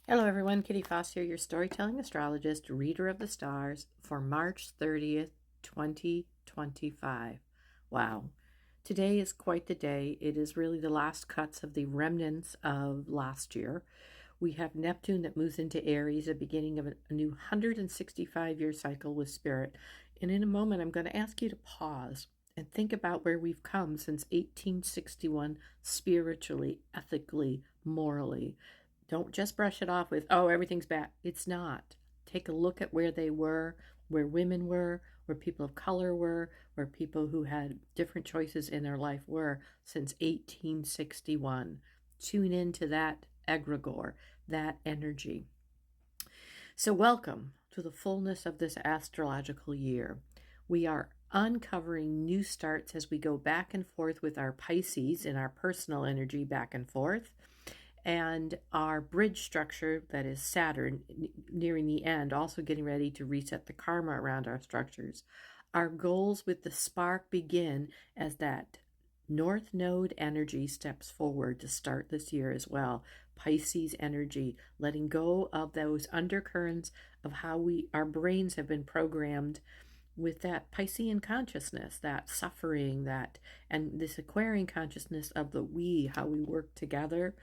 Hello everyone, Kitty Foss here, your storytelling astrologist, reader of the stars for March 30th, 2025. Wow. Today is quite the day. It is really the last cuts of the remnants of last year. We have Neptune that moves into Aries, the beginning of a new 165-year cycle with Spirit. And in a moment, I'm going to ask you to pause and think about where we've come since 1861, spiritually, ethically, morally. Don't just brush it off with, oh, everything's bad. It's not. Take a look at where they were, where women were, where people of color were, where people who had different choices in their life were since 1861. Tune into that egregore, that energy. So, welcome to the fullness of this astrological year. We are uncovering new starts as we go back and forth with our Pisces in our personal energy back and forth, and our bridge structure, that is Saturn, nearing the end, also getting ready to reset the karma around our structures. Our goals with the spark begin as that North Node energy steps forward to start this year as well. Pisces energy, letting go of those undercurrents of how our brains have been programmed with that Piscean consciousness, that suffering, and this Aquarian consciousness of the we, how we work together.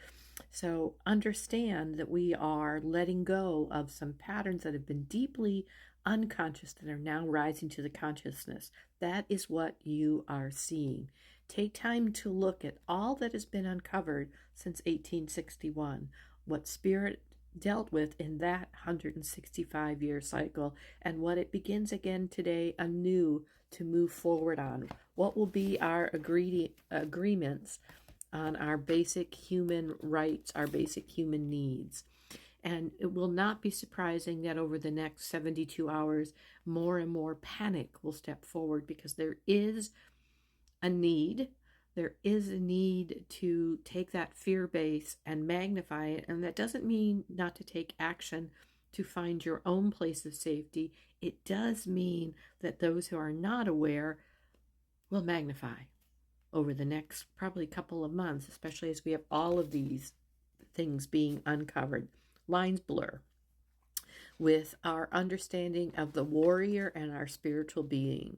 So understand that we are letting go of some patterns that have been deeply unconscious that are now rising to the consciousness. That is what you are seeing. Take time to look at all that has been uncovered since 1861, what Spirit dealt with in that 165-year cycle, and what it begins again today anew to move forward on. What will be our agreements on our basic human rights, our basic human needs. And it will not be surprising that over the next 72 hours, more and more panic will step forward, because there is a need. There is a need to take that fear base and magnify it. And that doesn't mean not to take action to find your own place of safety. It does mean that those who are not aware will magnify over the next probably couple of months, especially as we have all of these things being uncovered. Lines blur with our understanding of the warrior and our spiritual being.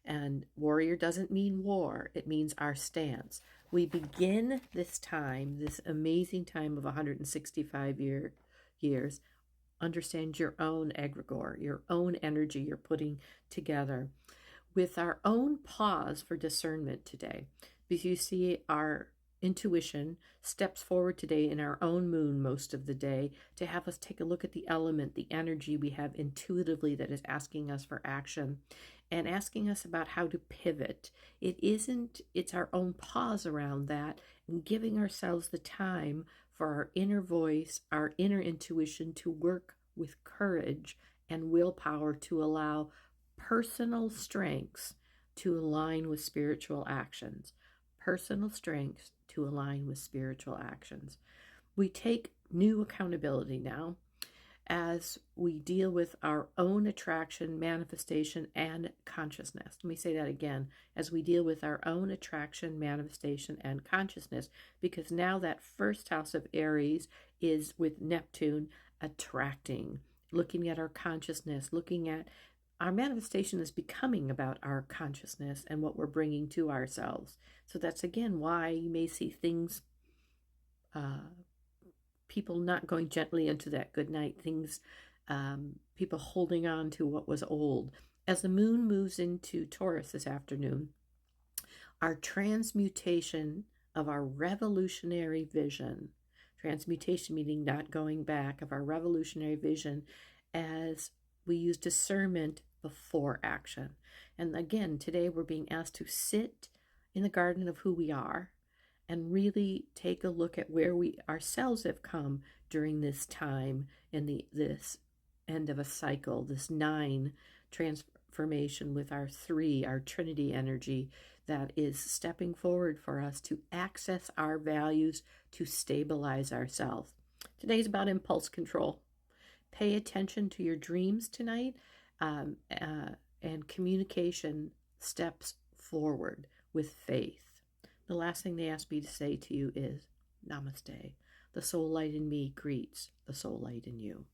And warrior doesn't mean war, it means our stance. We begin this time, this amazing time of 165 years, understand your own egregore, your own energy you're putting together, with our own pause for discernment today. Because you see, our intuition steps forward today in our own moon most of the day to have us take a look at the element, the energy we have intuitively that is asking us for action and asking us about how to pivot. It's our own pause around that, and giving ourselves the time for our inner voice, our inner intuition to work with courage and willpower to allow personal strengths to align with spiritual actions. Personal strengths to align with spiritual actions. We take new accountability now as we deal with our own attraction, manifestation, and consciousness. Let me say that again. As we deal with our own attraction, manifestation, and consciousness, because now that first house of Aries is with Neptune attracting, looking at our consciousness, looking at our manifestation is becoming about our consciousness and what we're bringing to ourselves. So that's again why you may see things, people not going gently into that good night, things, people holding on to what was old. As the moon moves into Taurus this afternoon, our transmutation of our revolutionary vision, transmutation meaning not going back, of our revolutionary vision, as we use discernment before action. And again, today we're being asked to sit in the garden of who we are and really take a look at where we ourselves have come during this time in this end of a cycle, this 9 transformation with our 3, our Trinity energy that is stepping forward for us to access our values, to stabilize ourselves. Today's about impulse control. Pay attention to your dreams tonight, and communication steps forward with faith. The last thing they ask me to say to you is namaste. The soul light in me greets the soul light in you.